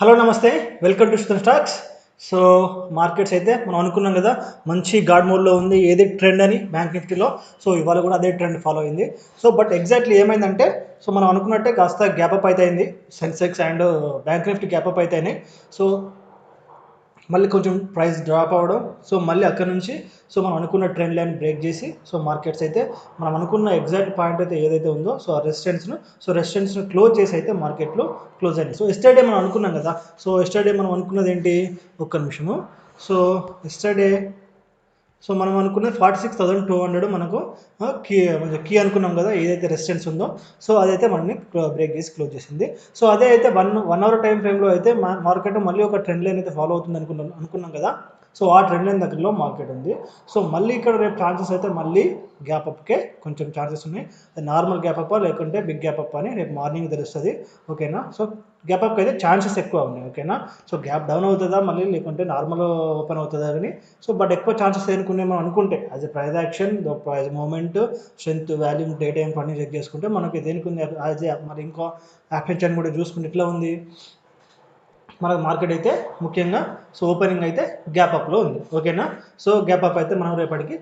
Hello నమస్తే, welcome to Sutan stocks. So markets అయితే మనం అనుకున్నాం కదా, మంచి గాడ్ మోడ్లో ఉంది, ఏది ట్రెండ్ అని బ్యాంక్ నిఫ్టీలో. సో ఇవాళ కూడా అదే ట్రెండ్ ఫాలో అయింది. సో బట్ ఎగ్జాక్ట్లీ ఏమైందంటే, సో మనం అనుకున్నట్టే కాస్త గ్యాప్ అప్ అయితే అయింది. Sensex and bank Nifty gap up అయితే అయినాయి. సో మళ్ళీ కొంచెం ప్రైస్ డ్రాప్ అవ్వడం, సో మళ్ళీ అక్కడ నుంచి సో మనం అనుకున్న ట్రెండ్ లైన్ బ్రేక్ చేసి, సో మార్కెట్స్ అయితే మనం అనుకున్న ఎగ్జాక్ట్ పాయింట్ అయితే ఏదైతే ఉందో, సో ఆ రెసిస్టెన్స్ను క్లోజ్ చేసి అయితే మార్కెట్లో క్లోజ్ అయింది. సో ఎస్టర్డే మనం అనుకున్నాం కదా, సో ఎస్టర్డే మనం అనుకున్నది ఏంటి, ఒక్క నిమిషము. సో ఎస్టర్డే సో మనం అనుకున్నది 46,200 మనకు కీ అనుకున్నాం కదా, ఏదైతే రెసిస్టెన్స్ ఉందో సో అదైతే మనని బ్రేక్ చేసి క్లోజ్ చేసింది. సో అదే అయితే వన్ అవర్ టైం ఫ్రేమ్లో అయితే మార్కెట్ మళ్ళీ ఒక ట్రెండ్ లైన్ అయితే ఫాలో అవుతుంది అనుకున్నాం కదా. సో ఆ ట్రెండ్ లైన్ దగ్గరలో మార్కెట్ ఉంది. సో మళ్ళీ ఇక్కడ రేపు ఛాన్సెస్ అయితే మళ్ళీ గ్యాప్ అప్కే కొంచెం ఛాన్సెస్ ఉన్నాయి. నార్మల్ గ్యాప్ అప్ లేకుంటే బిగ్ గ్యాప్ అప్ అని రేపు మార్నింగ్ తెలుస్తుంది. ఓకేనా. సో గ్యాప్ అప్ అయితే ఛాన్సెస్ ఎక్కువ ఉన్నాయి. ఓకేనా. సో గ్యాప్ డౌన్ అవుతుందా మళ్ళీ, లేకుంటే నార్మల్ ఓపెన్ అవుతుందా అని. సో బట్ ఎక్కువ ఛాన్సెస్ ఏనుకునే మనం అనుకుంటే as a price action, price movement, strength, volume, day time అన్ని చెక్ చేసుకుంటే మనకి దేనికి ఉంది యాజ్ ఏ మరి ఇంకో యాక్షన్ కూడా చూసుకుంటే ఎట్లా ఉంది మన మార్కెట్ అయితే ముఖ్యంగా. సో ఓపెనింగ్ అయితే గ్యాప్ అప్లో ఉంది. ఓకేనా. సో గ్యాప్ అప్ అయితే మనం రేపటికి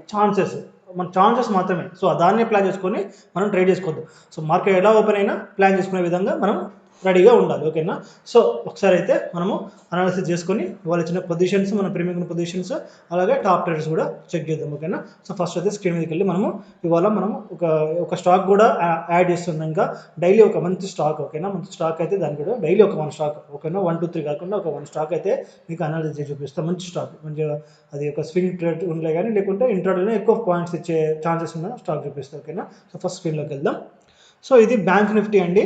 మన ఛాన్సెస్ మాత్రమే. సో దాన్నే ప్లాన్ చేసుకొని మనం ట్రేడ్ చేసుకోవద్దు. సో మార్కెట్ ఎలా ఓపెన్ అయినా ప్లాన్ చేసుకునే విధంగా మనం రెడీగా ఉండాలి. ఓకేనా. సో ఒకసారి అయితే మనము అనాలిసిస్ చేసుకొని ఇవాళ చిన్న పొజిషన్స్, మన ప్రీమియం పొజిషన్స్, అలాగే టాప్ ట్రేడర్స్ కూడా చెక్ చేద్దాం. ఓకేనా. సో ఫస్ట్ అయితే స్క్రీన్ మీదకి వెళ్ళి ఇవాళ మనము ఒక స్టాక్ కూడా యాడ్ చేస్తున్నాం. ఇంకా డైలీ ఒక మంచి స్టాక్. ఓకేనా. మంచి స్టాక్ అయితే దానికి కూడా డైలీ ఒక 1 స్టాక్. ఓకేనా. 1 2 3 కాకుండా ఒక 1 స్టాక్ అయితే మీకు అనాలిసిస్ చేసి చూపిస్తాం. మంచి స్టాక్, మంచిగా అది ఒక స్వింగ్ ట్రేడ్ ఉండలే కానీ, లేకుంటే ఇంట్రాడేలో ఎక్కువ పాయింట్స్ ఇచ్చే ఛాన్సెస్ ఉన్న స్టాక్ చూపిస్తాం. ఓకేనా. సో ఫస్ట్ స్క్రీన్లోకి వెళ్దాం. సో ఇది బ్యాంక్ నిఫ్టీ అండి,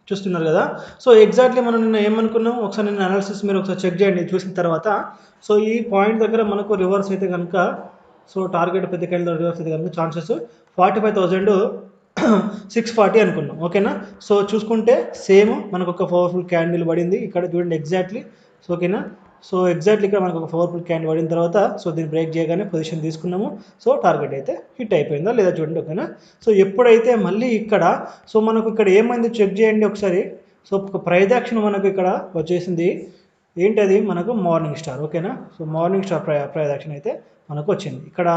చూస్తున్నారు కదా. సో ఎగ్జాక్ట్లీ మనం నిన్న ఏమనుకున్నాం, ఒకసారి నిన్న అనాలిసిస్ మీరు ఒకసారి చెక్ చేయండి. చూసిన తర్వాత సో ఈ పాయింట్ దగ్గర మనకు రివర్స్ అయితే కనుక, సో టార్గెట్ పెద్ద క్యాండిల్ రివర్స్ అయితే కనుక ఛాన్సెస్ 45,640 అనుకున్నాం. ఓకేనా. సో చూసుకుంటే సేమ్ మనకు ఒక పవర్ఫుల్ క్యాండిల్ పడింది ఇక్కడ చూడండి ఎగ్జాక్ట్లీ. సో ఓకేనా. సో ఎగ్జాక్ట్లీ ఇక్కడ మనకు ఒక పవర్ఫుల్ క్యాండిల్ పడిన తర్వాత సో దీన్ని బ్రేక్ చేయగానే పొజిషన్ తీసుకున్నాము. సో టార్గెట్ అయితే హిట్ అయిపోయిందా లేదా చూడండి. ఓకేనా. సో ఎప్పుడైతే మళ్ళీ ఇక్కడ సో మనకు ఇక్కడ ఏమైంది చెక్ చేయండి ఒకసారి. సో ఒక ప్రైజ్ యాక్షన్ మనకు ఇక్కడ వచ్చేసింది. ఏంటది మనకు మార్నింగ్ స్టార్. ఓకేనా. So morning star price action అయితే మనకు వచ్చింది. ఇక్కడ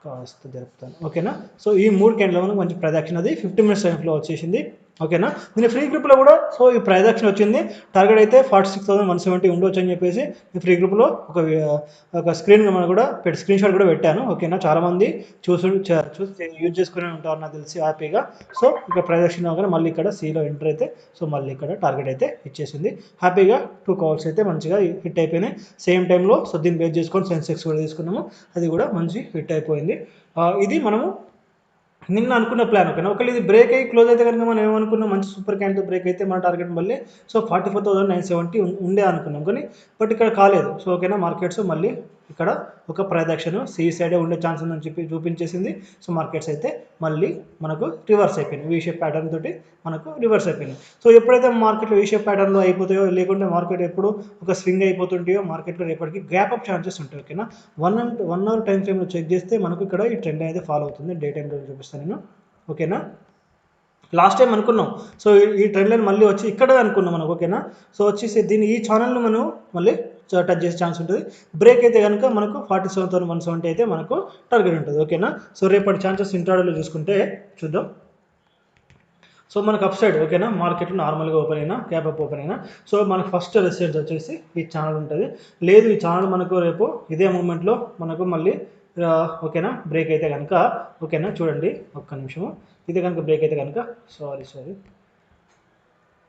కాస్త జరుపుతాను. ఓకేనా. సో ఈ 3 క్యాండిల్ మనకు మంచి ప్రైజ్ యాక్షన్ అది 50 మినిట్స్ టైంలో వచ్చేసింది. ఓకేనా. దీని ఫ్రీ గ్రూప్లో కూడా సో ఈ ప్రైజ్ యాక్షన్ వచ్చింది. టార్గెట్ అయితే 46,170 ఉండొచ్చు అని చెప్పేసి ఈ ఫ్రీ గ్రూప్లో ఒక స్క్రీన్ మనం కూడా స్క్రీన్ షాట్ కూడా పెట్టాను. ఓకేనా. చాలామంది చూసి యూజ్ చేసుకునే ఉంటారు నాకు తెలిసి హ్యాపీగా. సో ఇక్కడ ప్రైజ్ యాక్షన్ అవగానే మళ్ళీ ఇక్కడ సీలో ఎంటర్ అయితే సో మళ్ళీ ఇక్కడ టార్గెట్ అయితే ఇచ్చేసింది. హ్యాపీగా 2 కాల్స్ అయితే మంచిగా హిట్ అయిపోయినాయి. సేమ్ టైంలో సో దీన్ని బేస్ చేసుకొని సెన్సెక్స్ కూడా తీసుకున్నాము, అది కూడా మంచి హిట్ అయిపోయింది. ఇది మనము నిన్న అనుకున్న ప్లాన్. ఓకేనా. ఒకవేళ ఇది బ్రేక్ అయ్యి క్లోజ్ అయితే కనుక మనం ఏమనుకున్నాం, మంచి సూపర్ క్యాండిల్ బ్రేక్ అయితే మన టార్గెట్ మళ్ళీ సో 44,970 ఉండే అనుకున్నాం కానీ బట్ ఇక్కడ కాలేదు. సో ఓకేనా. మార్కెట్స్ మళ్ళీ ఇక్కడ ఒక ప్రైజ్ యాక్షన్ సి సైడే ఉండే ఛాన్స్ ఉందని చెప్పి చూపించేసింది. సో మార్కెట్స్ అయితే మళ్ళీ మనకు రివర్స్ అయిపోయినాయి. వీ షేప్ ప్యాటర్న్ తోటి మనకు రివర్స్ అయిపోయినాయి. సో ఎప్పుడైతే మార్కెట్లో వీ షేప్ ప్యాటర్న్లో అయిపోతాయో, లేకుంటే మార్కెట్ ఎప్పుడు ఒక స్వింగ్ అయిపోతుంటాయో మార్కెట్లో రేపటికి గ్యాప్ అప్ ఛాన్సెస్ ఉంటాయి. ఓకేనా. 1 అవర్ టైం ఫ్రేమ్లో చెక్ చేస్తే మనకు ఇక్కడ ఈ ట్రెండ్ అయితే ఫాలో అవుతుంది. డే టైంలో చూపిస్తాను నేను. ఓకేనా. లాస్ట్ టైం అనుకున్నాం సో ఈ ట్రెండ్ లైన్ మళ్ళీ వచ్చి ఇక్కడే అనుకున్నాం మనకు. ఓకేనా. సో వచ్చేసి దీన్ని ఈ ఛానల్ను మనం మళ్ళీ టచ్ చేసే ఛాన్స్ ఉంటుంది. బ్రేక్ అయితే కనుక మనకు 47,170 అయితే మనకు టార్గెట్ ఉంటుంది. ఓకేనా. సో రేపటి ఛాన్సెస్ ఇంట్రాడేలో చూసుకుంటే చూద్దాం. సో మనకు అప్ సైడ్. ఓకేనా. మార్కెట్ నార్మల్గా ఓపెన్ అయినా, గ్యాప్ అప్ ఓపెన్ అయినా సో మనకు ఫస్ట్ రెసిస్టెన్స్ వచ్చేసి ఈ ఛానల్ ఉంటుంది. లేదు ఈ ఛానల్ మనకు రేపు ఇదే మూమెంట్లో మనకు మళ్ళీ ఓకేనా బ్రేక్ అయితే కనుక, ఓకేనా చూడండి ఒక్క నిమిషము, ఇది కనుక బ్రేక్ అయితే కనుక సారీ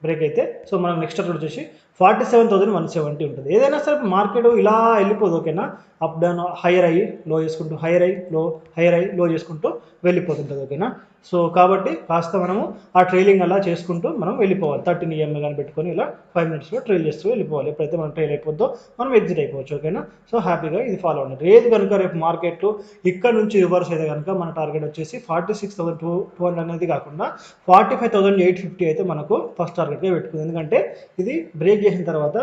బ్రేక్ అయితే సో మనకు నెక్స్ట్ అక్కడ వచ్చేసి 47,170 ఉంటుంది. ఏదైనా సరే మార్కెట్ ఇలా వెళ్ళిపోదు. ఓకేనా. అప్ డౌన్ హైయర్ అయ్యి లో చేసుకుంటూ హైయర్ అయ్యి లో చేసుకుంటూ వెళ్ళిపోతుంటుంది. ఓకేనా. సో కాబట్టి కాస్త మనము ఆ ట్రైలింగ్ అలా చేసుకుంటూ మనం వెళ్ళిపోవాలి. 13 EMA కానీ పెట్టుకొని ఇలా 5 మినిట్స్లో ట్రైల్ చేస్తూ వెళ్ళిపోవాలి. ఎప్పుడైతే మనం ట్రైల్ అయిపోద్దో మనం ఎగ్జిట్ అయిపోవచ్చు. ఓకేనా. సో హ్యాపీగా ఇది ఫాలో అవ్వండి. రేపు కనుక రేపు మార్కెట్లో ఇక్కడ నుంచి రివర్స్ అయితే కనుక మన టార్గెట్ వచ్చేసి 46,200 అనేది కాకుండా 45,850 అయితే మనకు ఫస్ట్ టార్గెట్గా పెట్టుకుంది. ఎందుకంటే ఇది బ్రేక్ చేసిన తర్వాత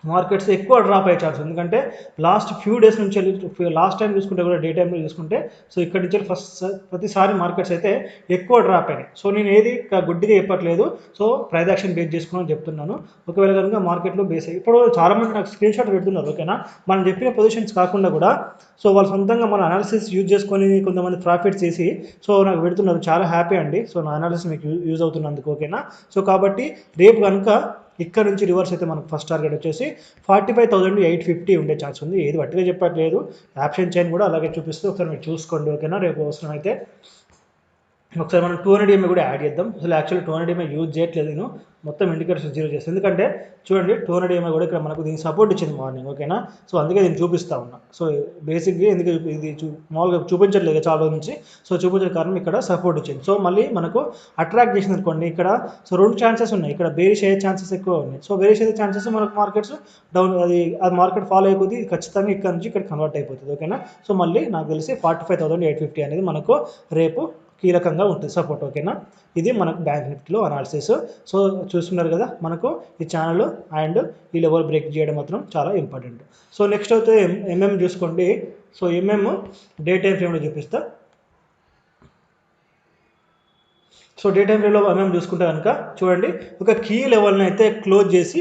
మార్కెట్స్ ఎక్కువ డ్రాప్ అయ్యే ఛాన్స్, ఎందుకంటే లాస్ట్ ఫ్యూ డేస్ నుంచి లాస్ట్ టైం చూసుకుంటే కూడా డే టైంలో చూసుకుంటే సో ఇక్కడ నుంచి ప్రతిసారి మార్కెట్స్ అయితే ఎక్కువ డ్రాప్ అయినాయి. సో నేను ఏది గుడ్డిగా చెప్పట్లేదు, సో ప్రైస్ యాక్షన్ బేస్ చేసుకుని చెప్తున్నాను. ఒకవేళ కనుక మార్కెట్లో బేస్ అయ్యి ఇప్పుడు చాలామంది నాకు స్క్రీన్ షాట్ పెడుతున్నారు, ఓకేనా, మనం చెప్పిన పొజిషన్స్ కాకుండా కూడా సో వాళ్ళు సొంతంగా మన అనాలిసిస్ యూజ్ చేసుకొని కొంతమంది ప్రాఫిట్స్ చేసి సో నాకు పెడుతున్నారు. చాలా హ్యాపీ అండి, సో నా అనాలిసిస్ మీకు యూజ్ అవుతున్నందుకు, ఓకేనా. సో కాబట్టి రేపు కనుక ఇక్కడ నుంచి రివర్స్ అయితే మనకు ఫస్ట్ టార్గెట్ వచ్చేసి 45,850 ఉండే ఛాన్స్ ఉంది. ఏది వట్టిగా చెప్పట్లేదు, ఆప్షన్ చైన్ కూడా అలాగే చూపిస్తూ ఒకసారి మీరు చూసుకోండి, ఓకేనా. రేపు అవసరం అయితే ఒకసారి మనం 200 EMA కూడా యాడ్ చేద్దాం. అసలు యాక్చువల్లీ 200 EMA యూజ్ చేయట్లేదు నేను, మొత్తం ఇండికేటర్స్ జీరో చేస్తాను, ఎందుకంటే చూడండి 200 EMA కూడా ఇక్కడ మనకు దీనికి సపోర్ట్ ఇచ్చింది మార్నింగ్, ఓకేనా. సో అందుకే దీన్ని చూపిస్తా ఉన్నా. సో బేసిక్గా ఎందుకు ఇది మామూలుగా చూపించట్లేదు చాలా రోజు నుంచి, సో చూపించే కారణం ఇక్కడ సపోర్ట్ ఇచ్చింది. సో మళ్ళీ మనకు అట్రాక్ట్ చేసింది అనుకోండి ఇక్కడ, సో 2 ఛాన్సెస్ ఉన్నాయి, ఇక్కడ బేరిష్ అయ్యే ఛాన్సెస్ ఎక్కువ ఉన్నాయి. సో బేరిష్ అయ్యే ఛాన్సెస్ మనకు మార్కెట్స్ డౌన్, అది మార్కెట్ ఫాలో అయిపోతుంది, ఖచ్చితంగా ఇక్కడ నుంచి ఇక్కడ కన్వర్ట్ అయిపోతుంది, ఓకేనా. సో మళ్ళీ నాకు తెలిసి 45,850 అనేది మనకు రేపు కీలకంగా ఉంటుంది సపోర్ట్, ఓకేనా. ఇది మనకు బ్యాంక్ నిఫ్టీలో అనాలిసిస్. సో చూస్తున్నారు కదా, మనకు ఈ ఛానల్ అండ్ ఈ లెవెల్ బ్రేక్ చేయడం మాత్రం చాలా ఇంపార్టెంట్. సో నెక్స్ట్ అయితే ఎంఎం చూసుకోండి. సో ఎంఎం డే టైం ఫ్రేమ్లో చూపిస్తా. సో డే టైం ఫ్రేమ్లో ఎంఎం చూసుకుంటే కనుక చూడండి, ఒక కీ లెవెల్ని అయితే క్లోజ్ చేసి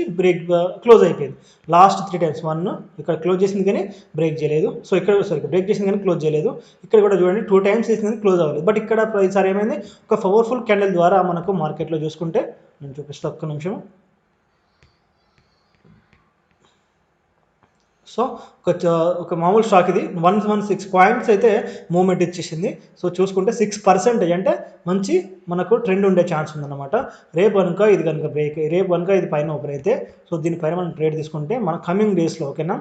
క్లోజ్ అయిపోయింది. లాస్ట్ 3 టైమ్స్ 1 ఇక్కడ క్లోజ్ చేసింది కానీ బ్రేక్ చేయలేదు. సో ఇక్కడ బ్రేక్ చేసింది కానీ క్లోజ్ చేయలేదు. ఇక్కడ కూడా చూడండి 2 టైమ్స్ చేసింది కానీ క్లోజ్ అవ్వలేదు. బట్ ఇక్కడ ఈసారి ఏమైంది, ఒక పవర్ఫుల్ క్యాండిల్ ద్వారా మనకు మార్కెట్లో చూసుకుంటే నేను చూపిస్తాను, ఒక్క నిమిషం. సో ఒక మామూలు స్టాక్ ఇది 116 పాయింట్స్ అయితే మూవ్మెంట్ ఇచ్చేసింది. సో చూసుకుంటే 6% అంటే మంచి మనకు ట్రెండ్ ఉండే ఛాన్స్ ఉందన్నమాట. రేపు కనుక ఇది కనుక బ్రేక్, రేపు కనుక ఇది పైన ఓపెన్ అయితే సో దీనిపైన మనం ట్రేడ్ తీసుకుంటే మన కమింగ్ డేస్లో, ఓకేనా,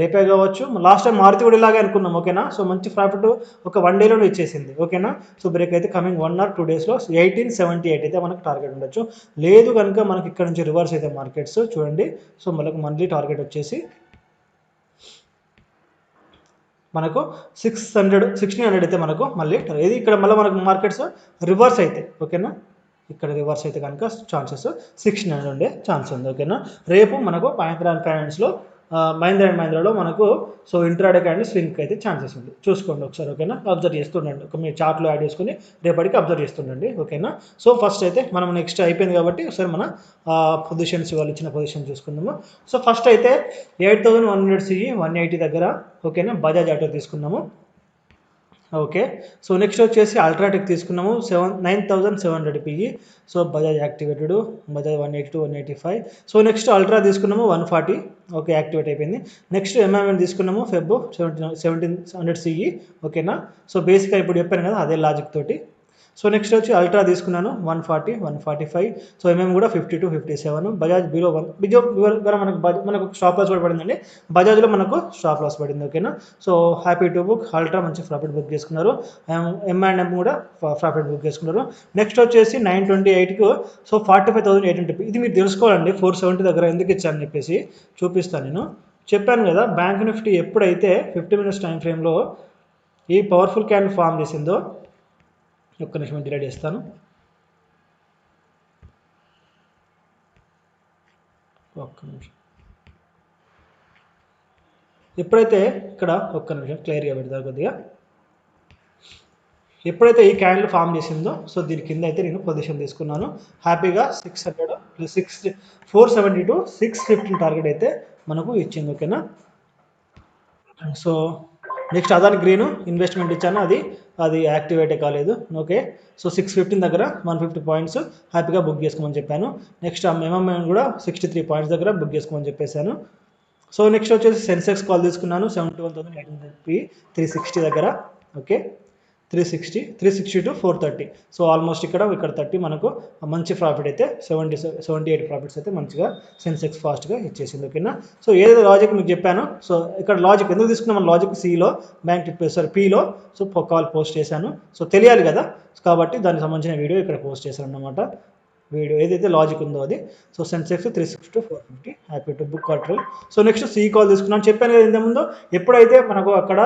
రేపే కావచ్చు. లాస్ట్ టైం మారుతి కూడా ఇలాగే అనుకున్నాం, ఓకేనా. సో మంచి ప్రాఫిట్ ఒక 1 డేలోనే ఇచ్చేసింది, ఓకేనా. సో బ్రేక్ అయితే కమింగ్ 1 or 2 డేస్లో 1878 అయితే మనకు టార్గెట్ ఉండొచ్చు. లేదు కనుక మనకి ఇక్కడ నుంచి రివర్స్ అయితే మార్కెట్స్ చూడండి, సో మనకు మంత్లీ టార్గెట్ వచ్చేసి మనకు 1600 అయితే మనకు మళ్ళీ ఇది ఇక్కడ మళ్ళీ మనకు మార్కెట్స్ రివర్స్ అయితే, ఓకేనా. ఇక్కడ రివర్స్ అయితే కనుక ఛాన్సెస్ 1600 ఉండే ఛాన్స్ ఉంది, ఓకేనా. రేపు మనకు మహీంద్రా అండ్ ఫైనాన్స్లో మహీంద్రా అండ్ మహీంద్రాలో మనకు సో ఇంట్రాడే క్యాండిల్ స్వింగ్ అయితే ఛాన్సెస్ ఉంది. చూసుకోండి ఒకసారి, ఓకేనా. అబ్జర్వ్ చేస్తుండండి, ఒక మీరు చార్ట్లో యాడ్ చేసుకుని రేపటికి అబ్జర్వ్ చేస్తుండండి, ఓకేనా. సో ఫస్ట్ అయితే మనం నెక్స్ట్ అయిపోయింది కాబట్టి ఒకసారి మన పొజిషన్స్ వాళ్ళు ఇచ్చిన పొజిషన్ చూసుకుందాము. సో ఫస్ట్ అయితే 8100 CE 180 దగ్గర, ఓకేనా, బజాజ్ ఆటో తీసుకున్నాము, ఓకే. సో నెక్స్ట్ వచ్చేసి అల్ట్రాటెక్ తీసుకున్నాము 9700 PE. So Bajaj activated, Bajaj 182 185. So next ultra తీసుకున్నాము 140, ఓకే, యాక్టివేట్ అయిపోయింది. నెక్స్ట్ ఎంఐఎం తీసుకున్నాము ఫెబ్ 1700 CE, ఓకేనా. సో బేసిక్గా ఇప్పుడు చెప్పాను కదా అదే లాజిక్ తోటి. సో నెక్స్ట్ వచ్చి అల్ట్రా తీసుకున్నాను 140 145. సో ఎంఎం కూడా 52 57. బజాజ్ బిలో 1 బిజో మనకు స్టాప్ లాస్ కూడా పడిందండి, బజాజ్లో మనకు స్టాప్ లాస్ పడింది, ఓకేనా. So happy to book. Ultra మంచి ప్రాఫిట్ బుక్ చేసుకున్నారు, ఎంఎండ్ఎం కూడా ప్రాఫిట్ బుక్ చేసుకున్నారు. నెక్స్ట్ వచ్చేసి 928కు సో 45,800. ఇది మీరు తెలుసుకోవాలండి 470 దగ్గర ఎందుకు ఇచ్చారని చెప్పేసి చూపిస్తాను. నేను చెప్పాను కదా, బ్యాంక్ నిఫ్టీ ఎప్పుడైతే 50 minutes టైం ఫ్రేమ్లో ఈ పవర్ఫుల్ క్యాండిల్ ఫామ్ చేసిందో, ఒక్క నిమిషం డిలీట్ చేస్తాను, ఒక్క నిమిషం. ఎప్పుడైతే ఇక్కడ ఒక్క నిమిషం క్లియర్గా పెడతారు కొద్దిగా, ఎప్పుడైతే ఈ క్యాండిల్ ఫామ్ చేసిందో సో దీని కింద అయితే నేను పొజిషన్ తీసుకున్నాను హ్యాపీగా 600 472 615 టార్గెట్ అయితే మనకు ఇచ్చింది, ఓకేనా. So next Adani green investment ఇచ్చాను, అది యాక్టివేటే కాలేదు, ఓకే. సో 615 దగ్గర 150 పాయింట్స్ హ్యాపీగా బుక్ చేసుకోమని చెప్పాను. నెక్స్ట్ ఎంఎంఎం కూడా 63 పాయింట్స్ దగ్గర బుక్ చేసుకోమని చెప్పేశాను. సో నెక్స్ట్ వచ్చేసి సెన్సెక్స్ కాల్ తీసుకున్నాను 71,800 360 దగ్గర, ఓకే, 360 to 430. సో ఆల్మోస్ట్ ఇక్కడ 30 మనకు మంచి ప్రాఫిట్ అయితే 78 ప్రాఫిట్స్ అయితే మంచిగా సెన్సెక్స్ ఫాస్ట్గా ఇచ్చేసింది, ఓకేనా. సో ఏదో లాజిక్ మీకు చెప్పాను. సో ఇక్కడ లాజిక్ ఎందుకు తీసుకున్నాం, మన లాజిక్ సిలో బ్యాంక్ పీలో సో కాల్ పోస్ట్ చేశాను. సో తెలియాలి కదా, కాబట్టి దానికి సంబంధించిన వీడియో ఇక్కడ పోస్ట్ చేశాను అన్నమాట. వీడియో ఏదైతే లాజిక్ ఉందో అది. So Sensex 360 450 happy to book or trail. So next see call తీసుకున్నాను చెప్పాను కదా ఇంతకుముందు. ఎప్పుడైతే మనకు అక్కడ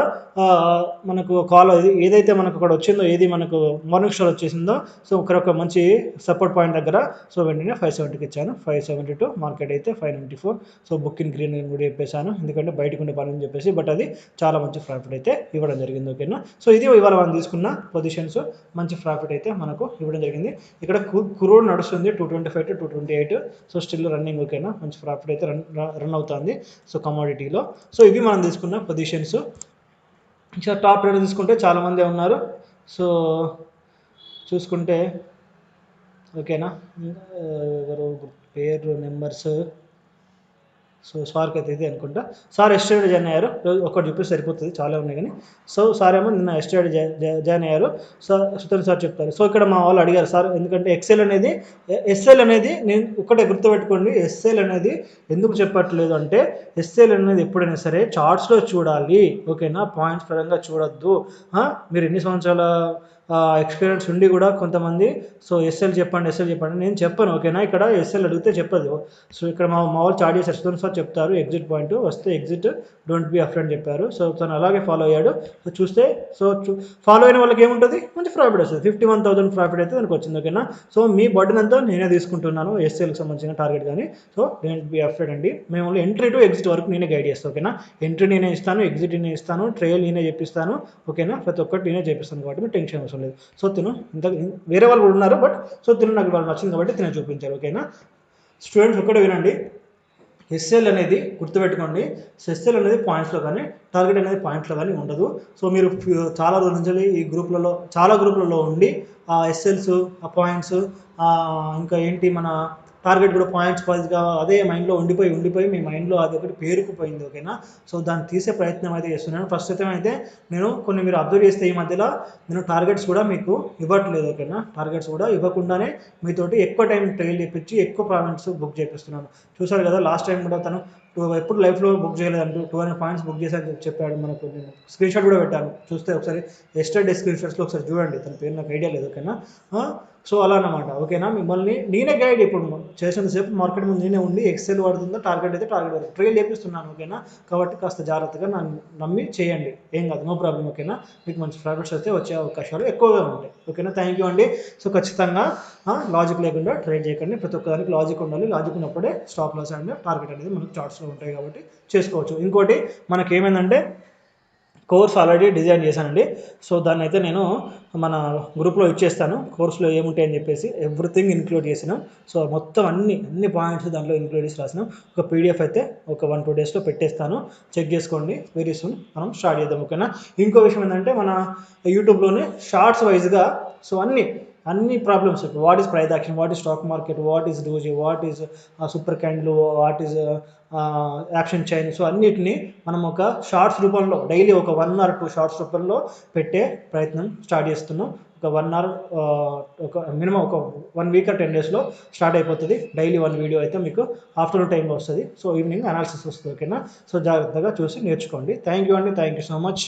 మనకు కాల్ ఏదైతే మనకు అక్కడ వచ్చిందో, ఏది మనకు మార్నింగ్ స్టార్ వచ్చేసిందో, సో ఇక్కడ ఒక మంచి సపోర్ట్ పాయింట్ దగ్గర సో వెంటనే 570కి ఇచ్చాను. 572 మార్కెట్ అయితే 594. సో బుక్ ఇన్ గ్రీన్ కూడా చెప్పేశాను, ఎందుకంటే బయటకు ఉండే పని అని చెప్పేసి. బట్ అది చాలా మంచి ప్రాఫిట్ అయితే ఇవ్వడం జరిగింది. ఓకేనా. సో ఇది ఇవాళ మనం తీసుకున్న పొజిషన్స్, మంచి ప్రాఫిట్ అయితే మనకు ఇవ్వడం జరిగింది. ఇక్కడ క్రూడ్ నడుస్తుంది 225 to 228. So still running. ఓకేనా. మంచి ప్రాఫిట్ అయితే రన్ అవుతుంది సో కమోడిటీలో. సో ఇవి మనం తీసుకున్న పొజిషన్స్. ఇంకా టాప్ ట్రేడర్ తీసుకుంటే చాలామంది ఉన్నారు. సో చూసుకుంటే ఓకేనా, ఎవరు పేరు నెంబర్స్, సో సార్కి అయితే ఇది అనుకుంటా. సార్ ఎస్టర్డే జాయిన్ అయ్యారు, ఒకటి చెప్పి సరిపోతుంది, చాలా ఉన్నాయి కానీ. సో సార్ ఏమో నిన్న ఎస్టర్డే జాయిన్ అయ్యారు. సార్ సుతన్ సార్ చెప్తారు. సో ఇక్కడ మా వాళ్ళు అడిగారు సార్, ఎందుకంటే ఎస్ఎల్ అనేది నేను ఒకటే గుర్తుపెట్టుకోండి, ఎస్ఎల్ అనేది ఎందుకు చెప్పట్లేదు అంటే, ఎస్ఎల్ అనేది ఎప్పుడైనా సరే చార్ట్స్లో చూడాలి. ఓకేనా, పాయింట్స్ పరంగా చూడొద్దు. మీరు ఎన్ని సంవత్సరాల ఎక్స్పీరియన్స్ ఉండి కూడా కొంతమంది సో ఎస్ఎల్ చెప్పండి నేను చెప్పను. ఓకేనా, ఇక్కడ ఎస్ఎల్ అడిగితే చెప్పదు. సో ఇక్కడ మా వాళ్ళు చార్ట్ చేశారు, సుధన్ సార్ చెప్తారు ఎగ్జిట్ పాయింట్ వస్తే ఎగ్జిట్, డోంట్ బి అఫ్రెండ్ చెప్పారు. సో తను అలాగే ఫాలో అయ్యాడు. సో చూస్తే ఫాలో అయిన వాళ్ళకి ఏముంటుంది, మంచి ప్రాఫిట్ వస్తుంది. 51,000 ప్రాఫిట్ అయితే దానికి వచ్చింది. ఓకేనా. సో మీ బర్డెన్ అంతా నేనే తీసుకుంటున్నాను, ఎస్ఎల్కి సంబంధించిన టార్గెట్ కానీ. సో డోంట్ బి అఫ్రెడ్ అండి. మేము ఓన్లీ ఎంట్రీ టు ఎగ్జిట్ వరకు నేనే గైడ్ చేస్తాను. ఓకేనా, ఎంట్రీ నేనే ఇస్తాను, ఎగ్జిట్ నేనే ఇస్తాను, ట్రయల్ నేనే చెప్పిస్తాను. ఓకేనా, ప్రతి ఒక్కటి నేనే చేపిస్తాను కాబట్టి మీరు టెన్షన్ అవసరం లేదు. సో తిను ఇంత వేరే వాళ్ళు కూడా ఉన్నారు, బట్ సో తిను నాకు వాళ్ళు నచ్చింది కాబట్టి తినే చూపించారు. ఓకేనా, స్టూడెంట్స్ ఒక్కటే వినండి, ఎస్ఎల్ అనేది గుర్తుపెట్టుకోండి. ఎస్ఎల్ అనేది పాయింట్స్లో కానీ, టార్గెట్ అనేది పాయింట్స్లో కానీ ఉండదు. సో మీరు చాలా రోజుల నుంచి ఈ చాలా గ్రూప్లలో ఉండి ఆ ఎస్ఎల్స్, ఆ పాయింట్స్, ఇంకా ఏంటి మన టార్గెట్ కూడా పాయింట్స్ వైజ్గా అదే మైండ్లో ఉండిపోయి మీ మైండ్లో అది ఒకటి పేరుకుపోయింది. ఓకేనా. సో దాన్ని తీసే ప్రయత్నం అయితే చేస్తున్నాను. ప్రస్తుతం అయితే నేను కొన్ని మీరు అబ్జర్వ్ చేస్తే ఈ మధ్యలో నేను టార్గెట్స్ కూడా మీకు ఇవ్వట్లేదు. ఓకేనా, టార్గెట్స్ కూడా ఇవ్వకుండానే మీతోటి ఎక్కువ టైం ట్రైల్ చేయించి ఎక్కువ ప్రాఫిట్స్ బుక్ చేపిస్తున్నాను. చూసారు కదా, లాస్ట్ టైం కూడా తను ఎప్పుడు లైఫ్లో బుక్ చేయలేదంటూ 200 పాయింట్స్ బుక్ చేశాను చెప్పాడు మనకు. నేను స్క్రీన్ షాట్ కూడా పెట్టాను, చూస్తే ఒకసారి ఎస్టర్డే స్క్రీన్ షాట్స్లో ఒకసారి చూడండి, తన పేరు నాకు ఐడియా లేదు. ఓకేనా. సో అలా అన్నమాట. ఓకేనా, మిమ్మల్ని నేనే గైడ్ ఇప్పుడు చేసినంతసేపు మార్కెట్ ముందు నేనే ఉండి ఎక్సెల్ వాడుతుందో టార్గెట్ అయితే టార్గెట్ వరకు ట్రైల్ చేపిస్తున్నాను. ఓకేనా, కాబట్టి కాస్త జాగ్రత్తగా నన్ను నమ్మి చేయండి, ఏం కాదు, నో ప్రాబ్లం. ఓకేనా, మీకు మంచి ప్రాఫిట్స్ అయితే వచ్చే అవకాశాలు ఎక్కువగా ఉంటాయి. ఓకేనా, థ్యాంక్ యూ అండి. సో ఖచ్చితంగా లాజిక్ లేకుండా ట్రేడ్ చేయకండి, ప్రతి ఒక్కదానికి లాజిక్ ఉండాలి. లాజిక్ ఉన్నప్పుడే స్టాప్ లాస్ అండ్ టార్గెట్ అనేది మనకు చార్ట్స్లో ఉంటాయి కాబట్టి చేసుకోవచ్చు. ఇంకోటి మనకి ఏమైందంటే కోర్స్ ఆల్రెడీ డిజైన్ చేశానండి. సో దాన్ని అయితే నేను మన గ్రూప్లో ఇచ్చేస్తాను, కోర్సులో ఏముంటాయని చెప్పేసి ఎవ్రీథింగ్ ఇంక్లూడ్ చేసినాం. సో మొత్తం అన్ని పాయింట్స్ దాంట్లో ఇంక్లూడ్ చేసి రాసినాం. ఒక పీడిఎఫ్ అయితే ఒక 1-2 డేస్లో పెట్టేస్తాను, చెక్ చేసుకోండి. వెరీ సూన్ మనం స్టార్ట్ చేద్దాం. ఓకేనా. ఇంకో విషయం ఏంటంటే మన యూట్యూబ్లోనే షార్ట్స్ వైజ్గా సో అన్ని problems, what is price action, what is stock market, what is doji, what is super candle, what is action chain, so అన్నిటిని మనం ఒక షార్ట్స్ రూపంలో డైలీ ఒక 1 or 2 షార్ట్స్ రూపంలో పెట్టే ప్రయత్నం స్టార్ట్ చేస్తున్నాం. ఒక 1 hour ఒక మినిమం ఒక 1 week or 10 daysలో స్టార్ట్ అయిపోతుంది. డైలీ 1 వీడియో అయితే మీకు ఆఫ్టర్నూన్ టైంలో వస్తుంది. సో ఈవినింగ్ అనాలిసిస్ వస్తుంది. ఓకేనా. సో జాగ్రత్తగా చూసి నేర్చుకోండి. థ్యాంక్ యూ అండి, థ్యాంక్ యూ సో మచ్.